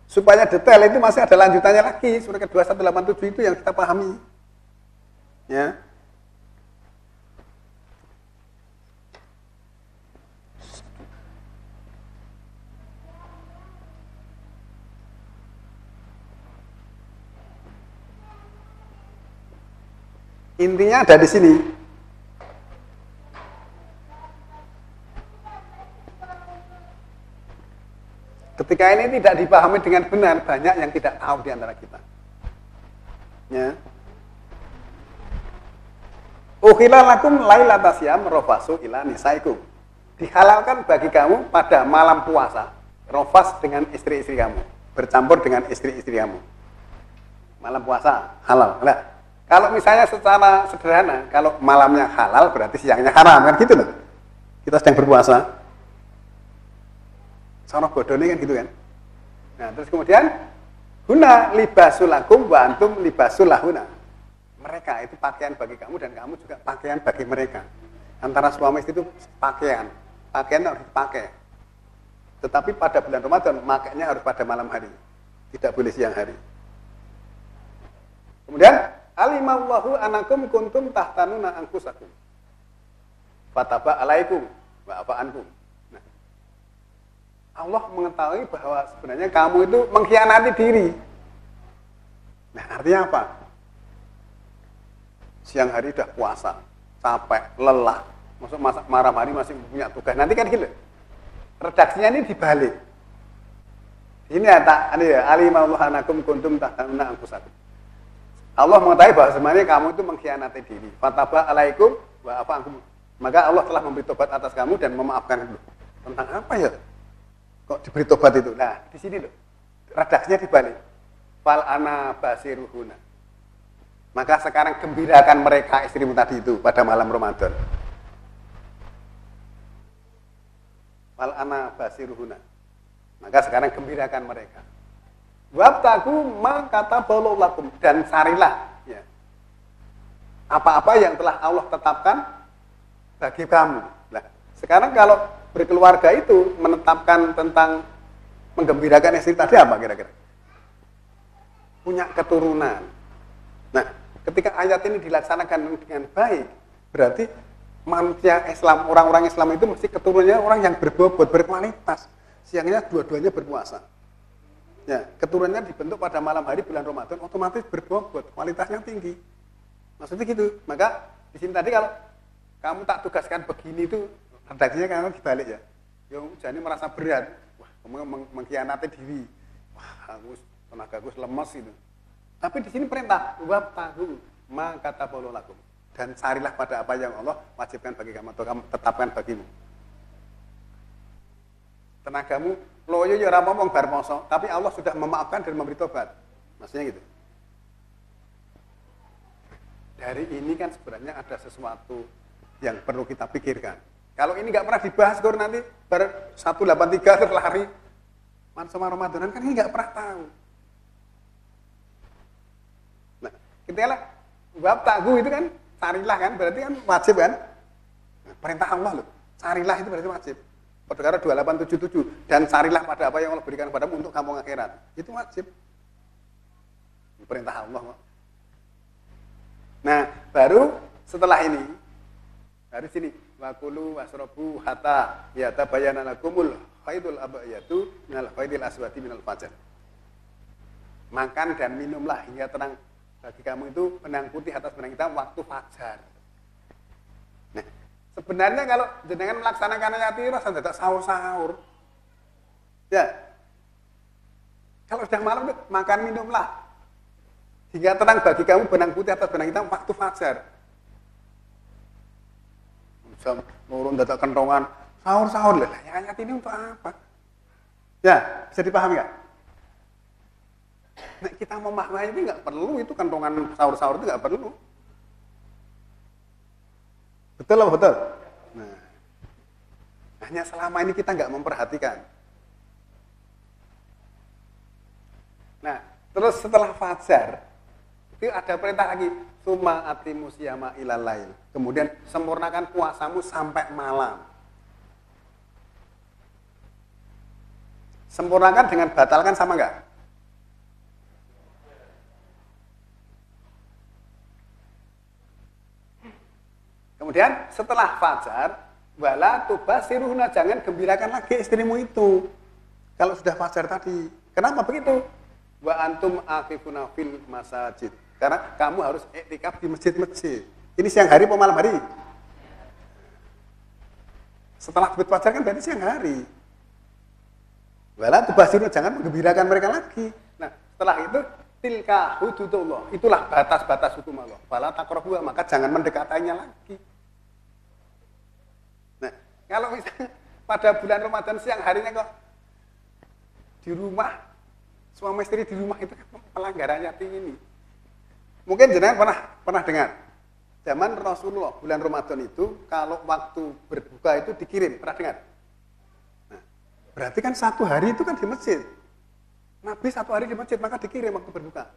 Supaya detail itu masih ada lanjutannya lagi. Surah kedua 187 itu yang kita pahami. Ya. Intinya ada di sini. Ketika ini tidak dipahami dengan benar, banyak yang tidak tahu di antara kita. Ya. Ukhila lakum lailata syam rafasu ila nisaikum. Dihalalkan bagi kamu pada malam puasa, rafas dengan istri-istri kamu, bercampur dengan istri-istri kamu. Malam puasa halal. Nah, kalau misalnya secara sederhana, kalau malamnya halal berarti siangnya haram, kan gitu loh. Kita sedang berpuasa. Sono bodone kan gitu kan. Nah, terus kemudian huna libasul lakum wa antum libasul lahuna. Mereka itu pakaian bagi kamu dan kamu juga pakaian bagi mereka. Antara suami istri itu pakaian. Pakaian harus dipakai. Tetapi pada bulan Ramadan makainya harus pada malam hari. Tidak boleh siang hari. Kemudian alimallahu anakum kuntum tahtanuna anfusakum. Fataba alaikum wa afa ankum. Allah mengetahui bahwa sebenarnya kamu itu mengkhianati diri. Nah, artinya apa? Siang hari udah puasa, capek, lelah. Masuk malam hari masih punya tugas. Nanti kan gitu. Redaksinya ini dibalik. Ini ya, alimallahu anakum kuntum tahtanuna anfusakum. Allah mengetahui bahwa sebenarnya kamu itu mengkhianati diri. Fataba alaikum wa afa ankum. Maka Allah telah memberi tobat atas kamu dan memaafkan itu. Tentang apa ya? Kok diberi tobat itu? Nah, di sini loh. Redaksinya dibalik. Fal ana basiruhuna. Maka sekarang gembirakan mereka istrimu tadi itu pada malam Ramadan. Fal ana basiruhuna. Maka sekarang gembirakan mereka. Wabtagu ma kataballahu lakum, dan carilah ya, apa-apa yang telah Allah tetapkan bagi kamu. Nah, sekarang kalau berkeluarga itu menetapkan tentang menggembirakan istri tadi apa kira-kira? Punya keturunan. Nah, ketika ayat ini dilaksanakan dengan baik, berarti manusia Islam, orang-orang Islam itu mesti keturunannya orang yang berbobot, berkualitas. Siangnya dua-duanya berpuasa. Ya, keturunannya dibentuk pada malam hari bulan Ramadan, otomatis berbobot, kualitasnya tinggi. Maksudnya gitu. Maka di sini tadi kalau kamu tak tugaskan begini itu redaksinya kan dibalik ya. Yang jadi merasa berat. Wah, kamu mengkhianati diri. Wah, tenagaku lemes itu. Tapi di sini perintah, wabtahu ma kataballahu lakum. Dan carilah pada apa yang Allah wajibkan bagi kamu atau kamu tetapkan bagimu. Tenagamu loyo ya ora ngomong bar poso, tapi Allah sudah memaafkan dan memberi tobat. Maksudnya gitu. Dari ini kan sebenarnya ada sesuatu yang perlu kita pikirkan. Kalau ini nggak pernah dibahas, kalau nanti ber 183 terus lari sama Ramadan kan ini nggak pernah tahu. Nah, kita lah bab tagu itu kan carilah kan, berarti kan wajib kan? Nah, perintah Allah loh, carilah itu berarti wajib. Perkara 2877 dan carilah pada apa yang Allah berikan padamu untuk kampung akhirat. Itu wajib. Perintah Allah. Nah, baru setelah ini dari sini wakulu wasrobu hatta yatabayyana lakumul khaydul abyadu minal khaydil aswadi minal fajr. Makan dan minumlah hingga terang bagi kamu itu benang putih atas benang hitam waktu fajar. Nah, sebenarnya kalau jenengan melaksanakan ayat ini rasa tidak sahur-sahur. Ya. Kalau sudah malam makan minumlah hingga terang bagi kamu benang putih atas benang hitam waktu fajar. Jam nurun dadak kentongan sahur-sahur lah. Ayat ini untuk apa? Ya, bisa dipahami nggak? Nah, kita memahami ini nggak perlu itu kentongan sahur-sahur itu nggak perlu. Betul loh, betul. Nah, hanya selama ini kita nggak memperhatikan. Nah, terus setelah fajar itu ada perintah lagi, summa atimu siyama ilal lail. Kemudian sempurnakan puasamu sampai malam. Sempurnakan dengan batalkan sama enggak? Kemudian setelah fajar, wala tubasiruhunna, jangan gembirakan lagi istrimu itu. Kalau sudah fajar tadi. Kenapa begitu? Wa antum aqifuna fil masajid. Karena kamu harus iktikaf di masjid-masjid. Ini siang hari atau malam hari? Setelah terbit fajar kan berarti siang hari. Wala tubasiruhunna, jangan menggembirakan mereka lagi. Nah, setelah itu tilka hududullah, itulah batas-batas hukum Allah. Fala taqrabuha, maka jangan mendekatinya lagi. Nah, kalau misalnya pada bulan Ramadan siang harinya kok di rumah, suami istri di rumah, itu kan pelanggarannya tinggi. Mungkin jenengan pernah dengar, zaman Rasulullah bulan Ramadan itu kalau waktu berbuka itu dikirim, pernah dengar? Nah, berarti kan satu hari itu kan di masjid. Nabi satu hari di masjid, maka dikirim waktu berbuka.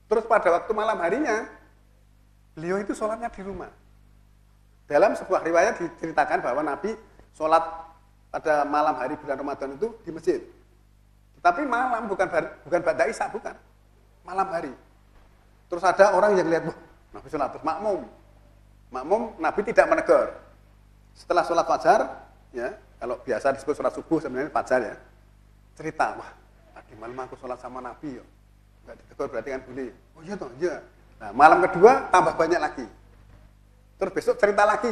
Terus pada waktu malam harinya, beliau itu sholatnya di rumah. Dalam sebuah riwayat diceritakan bahwa Nabi sholat pada malam hari bulan Ramadan itu di masjid. Tetapi malam, bukan ba'da isya, bukan. Malam hari. Terus ada orang yang lihat, wah, Nabi sholat, terus makmum. Makmum, Nabi tidak menegur. Setelah sholat fajar, ya, kalau biasa disebut sholat subuh, sebenarnya fajar ya, cerita, wah, tadi malam aku sholat sama Nabi, ya. Nggak ditegur, berarti kan boleh. Oh iya toh, iya. Nah, malam kedua tambah banyak lagi. Terus besok cerita lagi.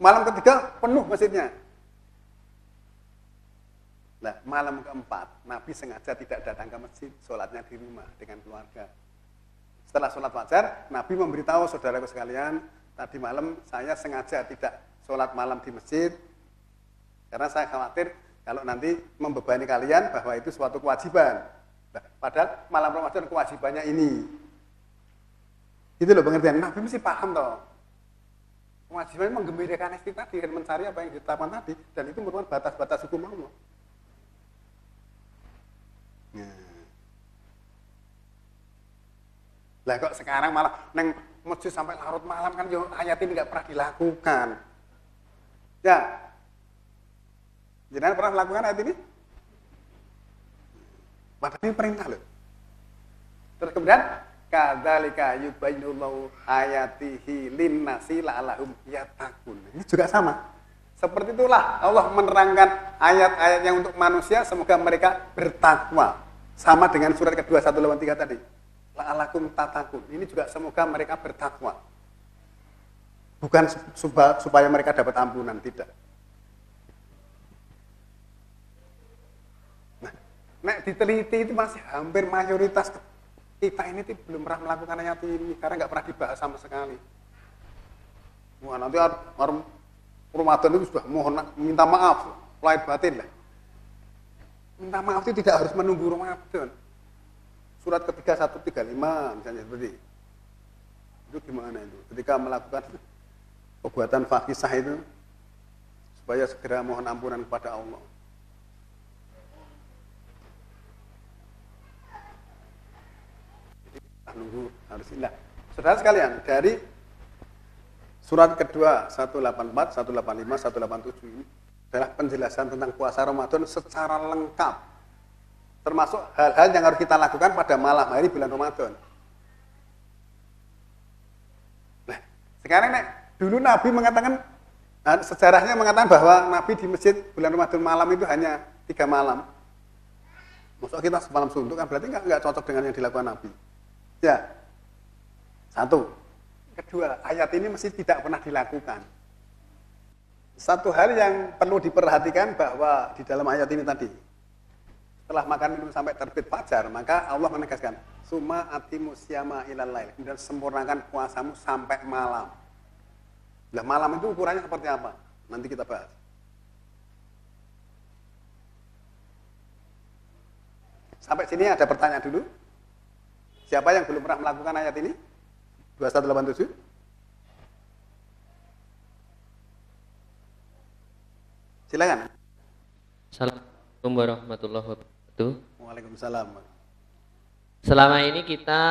Malam ketiga penuh masjidnya. Nah, malam keempat, Nabi sengaja tidak datang ke masjid, sholatnya di rumah dengan keluarga. Setelah sholat fajar, Nabi memberitahu saudaraku sekalian, tadi malam saya sengaja tidak sholat malam di masjid, karena saya khawatir kalau nanti membebani kalian bahwa itu suatu kewajiban. Nah, padahal malam Ramadan kewajibannya ini. Itu loh pengertian. Nabi mesti paham toh. Kewajibannya menggembirakan istri tadi dan mencari apa yang ditetapkan tadi, dan itu merupakan batas-batas hukum Allah. Lah kok sekarang malah neng masjid sampai larut malam, kan yo ayat ini nggak pernah dilakukan. Ya, jangan pernah melakukan ayat ini? Padahal ini perintah loh. Terus kemudian kadzalika yubayyinullahu ayatihi linnasi la'allahum yattaqun. Ini juga sama. Seperti itulah Allah menerangkan ayat-ayat yang untuk manusia semoga mereka bertakwa. Sama dengan surat kedua 183 tadi. La'allakum tattaqun. Ini juga semoga mereka bertakwa. Bukan supaya mereka dapat ampunan, tidak. Nah, nek diteliti itu masih hampir mayoritas kita ini belum pernah melakukan ayat ini karena nggak pernah dibahas sama sekali. Wah, nanti orang Ramadan itu sudah mohon minta maaf lahir batin lah. Minta maaf itu tidak harus menunggu Ramadan. Surat ketiga 135 misalnya seperti itu gimana itu? Ketika melakukan perbuatan fahisah itu supaya segera mohon ampunan kepada Allah. Nunggu harus indah. Saudara sekalian, dari surat kedua 184, 185, 187 ini adalah penjelasan tentang puasa Ramadan secara lengkap. Termasuk hal-hal yang harus kita lakukan pada malam hari bulan Ramadan. Nah, sekarang dulu Nabi mengatakan, sejarahnya mengatakan bahwa Nabi di masjid bulan Ramadan malam itu hanya 3 malam. Maksudnya kita semalam suntuk kan berarti nggak cocok dengan yang dilakukan Nabi. Ya, satu. Kedua, ayat ini mesti tidak pernah dilakukan. Satu hal yang perlu diperhatikan bahwa di dalam ayat ini tadi, setelah makan minum sampai terbit fajar, maka Allah menegaskan, summa atimus syama ilal lail, kemudian sempurnakan puasamu sampai malam. Nah, malam itu ukurannya seperti apa? Nanti kita bahas. Sampai sini ada pertanyaan dulu. Siapa yang belum pernah melakukan ayat ini? 2187. Silakan. Assalamualaikum warahmatullahi wabarakatuh. Waalaikumsalam. Selama ini kita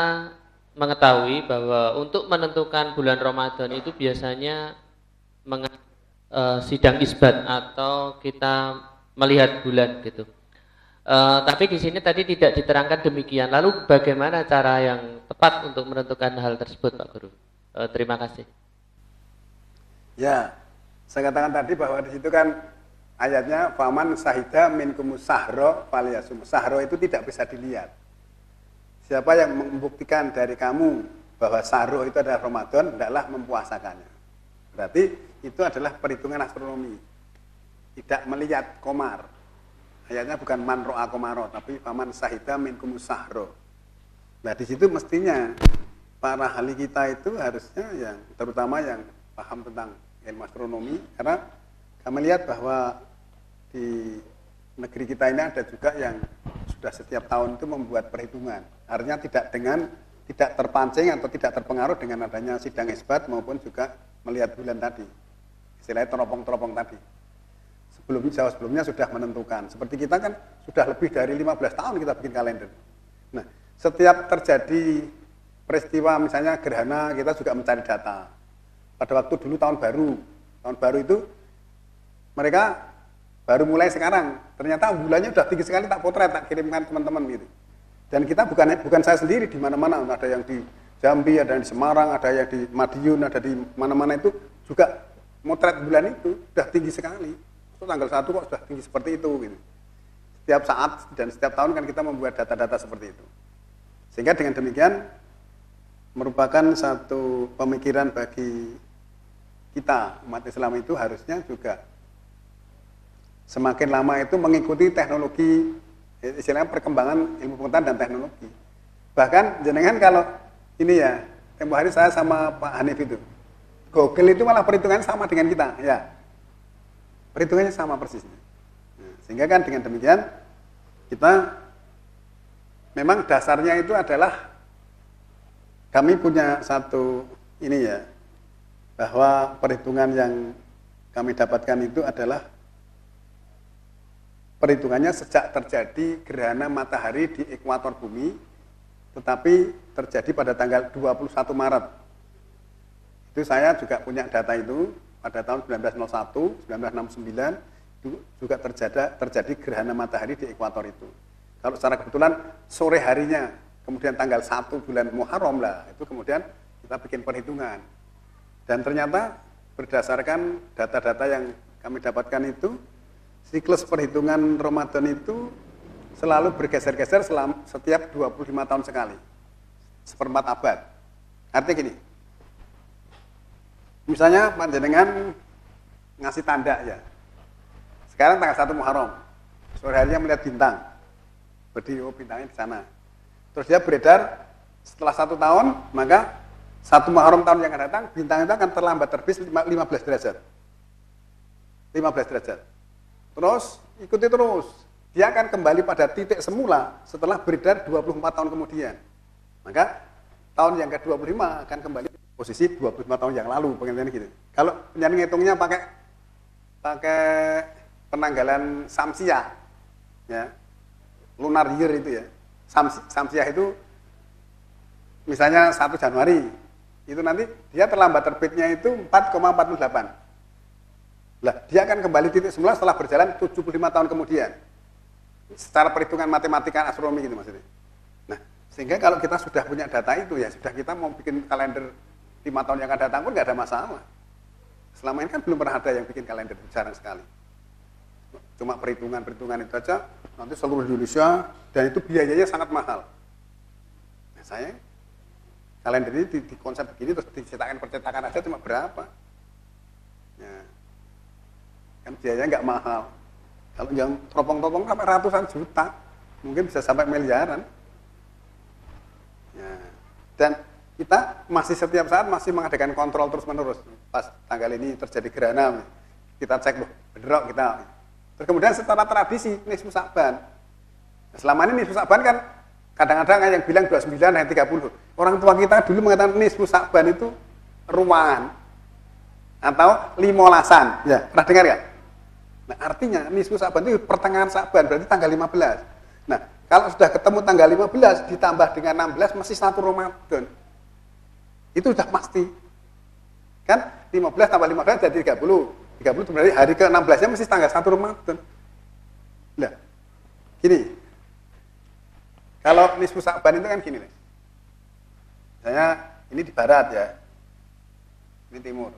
mengetahui bahwa untuk menentukan bulan Ramadan itu biasanya sidang isbat atau kita melihat bulan gitu. Tapi di sini tadi tidak diterangkan demikian. Lalu bagaimana cara yang tepat untuk menentukan hal tersebut, Pak Guru? Terima kasih. Ya, saya katakan tadi bahwa di situ kan ayatnya faman sahida minkumus sahro faliyasum. Sahro itu tidak bisa dilihat. Siapa yang membuktikan dari kamu bahwa sahro itu adalah Ramadan, hendaklah mempuasakannya. Berarti itu adalah perhitungan astronomi. Tidak melihat komar. Ayatnya bukan man ro'a komaro, tapi faman sahida minkumus sahro. Nah di situ mestinya para ahli kita itu harusnya yang terutama yang paham tentang ilmu astronomi, karena kami lihat bahwa di negeri kita ini ada juga yang sudah setiap tahun itu membuat perhitungan. Artinya tidak terpancing atau tidak terpengaruh dengan adanya sidang isbat maupun juga melihat bulan tadi. Istilahnya teropong-teropong tadi. Sebelumnya sudah menentukan. Seperti kita kan sudah lebih dari 15 tahun kita bikin kalender. Nah, setiap terjadi peristiwa misalnya gerhana, kita juga mencari data. Pada waktu dulu tahun baru itu mereka baru mulai sekarang. Ternyata bulannya sudah tinggi sekali, tak potret, tak kirimkan teman-teman gitu. Dan kita bukan saya sendiri, di mana-mana ada yang di Jambi, ada yang di Semarang, ada yang di Madiun, ada di mana-mana itu juga motret bulan itu sudah tinggi sekali. Itu tanggal 1 kok sudah tinggi seperti itu gitu. Setiap saat dan setiap tahun kan kita membuat data-data seperti itu. Sehingga dengan demikian merupakan satu pemikiran bagi kita umat Islam itu harusnya juga semakin lama itu mengikuti teknologi, istilahnya perkembangan ilmu pengetahuan dan teknologi. Bahkan jenengan kalau ini ya, tempoh hari saya sama Pak Hanif itu, Google itu malah perhitungannya sama dengan kita, ya. Perhitungannya sama persisnya. Nah, sehingga kan dengan demikian kita memang dasarnya itu adalah kami punya satu ini ya, bahwa perhitungan yang kami dapatkan itu adalah perhitungannya sejak terjadi gerhana matahari di ekuator bumi, tetapi terjadi pada tanggal 21 Maret. Itu saya juga punya data itu. Pada tahun 1901, 1969 itu juga terjadi gerhana matahari di ekuator itu. Kalau secara kebetulan sore harinya, kemudian tanggal 1 bulan Muharram lah, itu kemudian kita bikin perhitungan. Dan ternyata berdasarkan data-data yang kami dapatkan itu, siklus perhitungan Ramadan itu selalu bergeser-geser setiap 25 tahun sekali. Seperempat abad. Artinya gini, misalnya panjenengan ngasih tanda ya. Sekarang tanggal 1 Muharram. Sore harinya melihat bintang. Berarti bintangnya di sana. Terus dia beredar setelah 1 tahun, maka 1 Muharram tahun yang akan datang, bintang itu akan terlambat terbit 15 derajat. 15 derajat. Terus ikuti terus. Dia akan kembali pada titik semula setelah beredar 24 tahun kemudian. Maka tahun yang ke-25 akan kembali posisi 25 tahun yang lalu, pengertiannya gitu. Kalau penyanyi ngitungnya pakai penanggalan Samsiah, ya, lunar year itu ya. Samsiah itu misalnya 1 Januari, itu nanti dia terlambat terbitnya itu 4,48. Lah, dia akan kembali titik semula setelah berjalan 75 tahun kemudian. Secara perhitungan matematika astronomi gitu maksudnya. Nah, sehingga kalau kita sudah punya data itu ya sudah kita mau bikin kalender 5 tahun yang akan datang pun nggak ada masalah. Selama ini kan belum pernah ada yang bikin kalender, jarang sekali. Cuma perhitungan itu aja, nanti seluruh Indonesia, dan itu biayanya sangat mahal. Nah, saya kalender ini di konsep begini terus percetakan aja cuma berapa? Ya, kan biayanya nggak mahal. Kalau yang teropong-teropong sampai ratusan juta, mungkin bisa sampai miliaran. Ya, dan kita masih setiap saat masih mengadakan kontrol terus-menerus. Pas tanggal ini terjadi gerhana, kita cek, bedrok kita. Terus kemudian secara tradisi, nisfu Sa'ban. Nah, selama ini nisfu Sa'ban kan kadang-kadang yang bilang 29 dan 30. Orang tua kita dulu mengatakan nisfu Sa'ban itu ruangan atau limolasan. Ya, pernah dengar ya? Nah, artinya nisfu Sa'ban itu pertengahan Sa'ban, berarti tanggal 15. Nah, kalau sudah ketemu tanggal 15 ditambah dengan 16 masih 1 Ramadan. Itu sudah pasti. Kan 15 tambah 15 jadi 30. 30 berarti hari ke-16-nya mesti tanggal 1 Ramadan. Nah, Gini, kalau nisfu Sa'ban itu kan gini nih. Misalnya ini di barat ya, ini timur.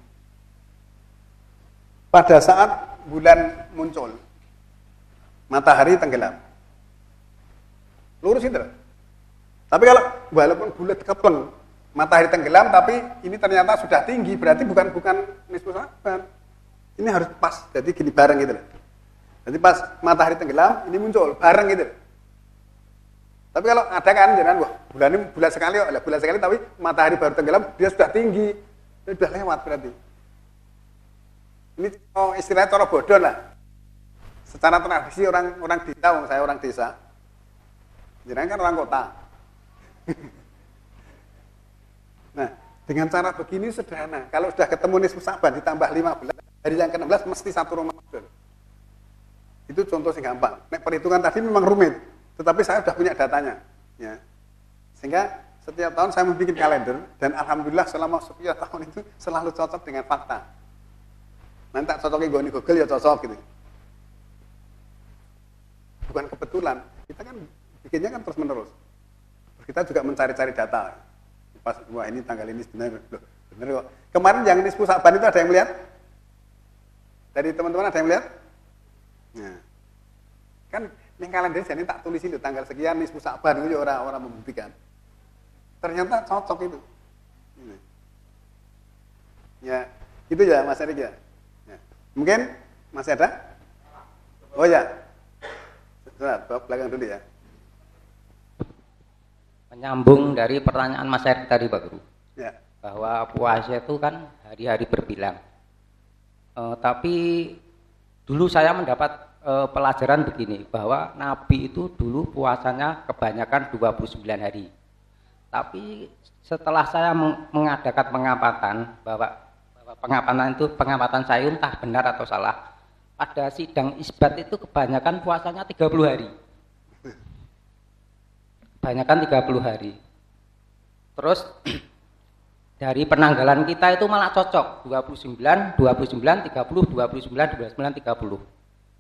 Pada saat bulan muncul, matahari tenggelam. Lurus itu. Tapi kalau walaupun bulat kepeng, matahari tenggelam, tapi ini ternyata sudah tinggi, berarti bukan nisfu Sa'ban. Ini harus pas, jadi gini bareng gitu. Jadi pas matahari tenggelam, ini muncul bareng gitu. Tapi kalau ada kan, jangan wah bulan ini bulan sekali, tapi matahari baru tenggelam, dia sudah tinggi, ini sudah lewat berarti. Ini istilahnya cara bodoh lah. Secara tradisi orang desa, saya orang desa, jangan kan orang kota. Nah, dengan cara begini sederhana. Kalau sudah ketemu nisfu Sa'ban ditambah 15, hari yang ke-16 mesti 1 Ramadan. Itu contoh yang gampang. Nek perhitungan tadi memang rumit, tetapi saya sudah punya datanya. Ya. Sehingga setiap tahun saya membuat kalender, dan alhamdulillah selama sekian tahun itu selalu cocok dengan fakta. Nanti tak cocoknya gue di Google ya cocok gitu. Bukan kebetulan, kita kan bikinnya kan terus menerus. Kita juga mencari-cari data. Pas wah ini tanggal ini benar kok. Kemarin yang nisfu Sa'ban itu ada yang melihat? Dari teman-teman ada yang melihat? Nah, kan yang kalender jadi tak tulis itu tanggal sekian nisfu Sa'ban itu orang membuktikan. Ternyata cocok itu. Ya, itu ya Mas Erik ya. Mungkin masih ada? Oh ya. Sebentar, belakang dulu ya. Menyambung dari pertanyaan Mas Erik tadi Pak Guru. Ya. Bahwa puasa itu kan hari-hari berbilang. Tapi dulu saya mendapat pelajaran begini, bahwa Nabi itu dulu puasanya kebanyakan 29 hari. Tapi setelah saya mengadakan pengamatan bahwa pengamatan saya entah benar atau salah, pada sidang isbat itu kebanyakan puasanya 30 hari. Kebanyakan 30 hari. Terus dari penanggalan kita itu malah cocok 29, 30, 29, 30.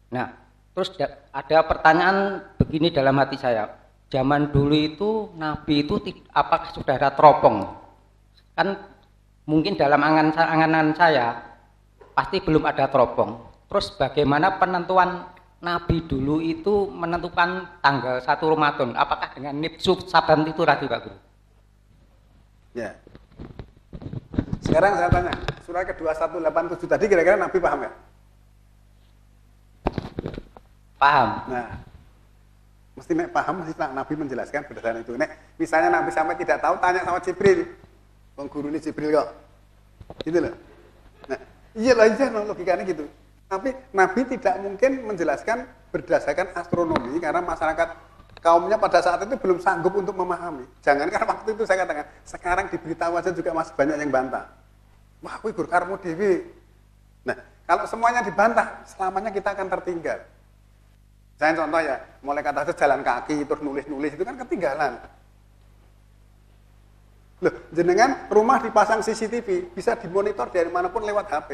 Nah, terus ada pertanyaan begini dalam hati saya. Zaman dulu itu Nabi itu apakah sudah ada teropong? Kan mungkin dalam angan-angan saya pasti belum ada teropong. Terus bagaimana penentuan Nabi dulu itu menentukan tanggal 1 Ramadan? Apakah dengan nisfu Sa'ban itu tadi Pak Guru? Ya. Sekarang saya tanya, surah ke-2187 tadi kira-kira Nabi paham nggak? Paham. Nah, mesti nek paham mesti Nabi menjelaskan berdasarkan itu. Nek misalnya Nabi sampai tidak tahu, tanya sama Jibril. Wong guru ini Jibril kok. Gitu loh. Nah, iya lah logikanya gitu. Tapi Nabi tidak mungkin menjelaskan berdasarkan astronomi karena masyarakat kaumnya pada saat itu belum sanggup untuk memahami. Jangankan waktu itu saya katakan, sekarang diberitahu aja juga masih banyak yang bantah. Wah, kuwi gur karmu dewi. Nah, kalau semuanya dibantah, selamanya kita akan tertinggal. Saya contoh ya, mulai kata itu jalan kaki, terus nulis-nulis, itu kan ketinggalan. Loh, jenengan rumah dipasang CCTV, bisa dimonitor dari manapun lewat HP.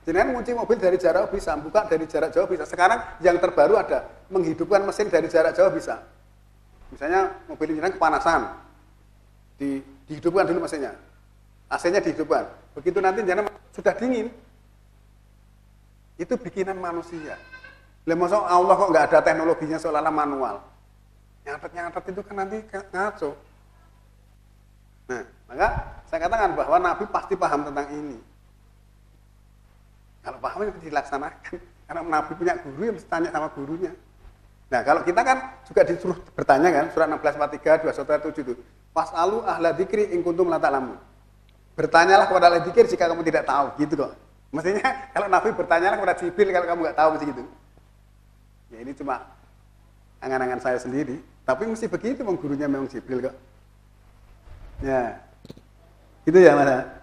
Jenengan ngunci mobil dari jarak jauh bisa, buka dari jarak jauh bisa. Sekarang yang terbaru ada, menghidupkan mesin dari jarak jauh bisa. Misalnya mobil jenengan kepanasan, dihidupkan dulu mesinnya. AC-nya dihidupkan. Begitu nanti jenengan sudah dingin, itu bikinan manusia. Lah masa Allah kok nggak ada teknologinya seolah-olah manual. Nyatet itu kan nanti ngaco. Nah, maka saya katakan bahwa Nabi pasti paham tentang ini. Kalau paham itu dilaksanakan. Karena Nabi punya guru yang mesti tanya sama gurunya. Nah, kalau kita kan juga disuruh bertanya kan, surat 16:43, 2:7 itu. Fas'alu ahla dzikri in kuntum la ta'lamun. Bertanyalah kepada ahli dzikir jika kamu tidak tahu, gitu kok. Mestinya kalau Nabi bertanyalah kepada Jibril kalau kamu nggak tahu mesti gitu. Ya ini cuma angan-angan saya sendiri, tapi mesti begitu, gurunya memang Jibril kok. Ya, gitu ya Mas.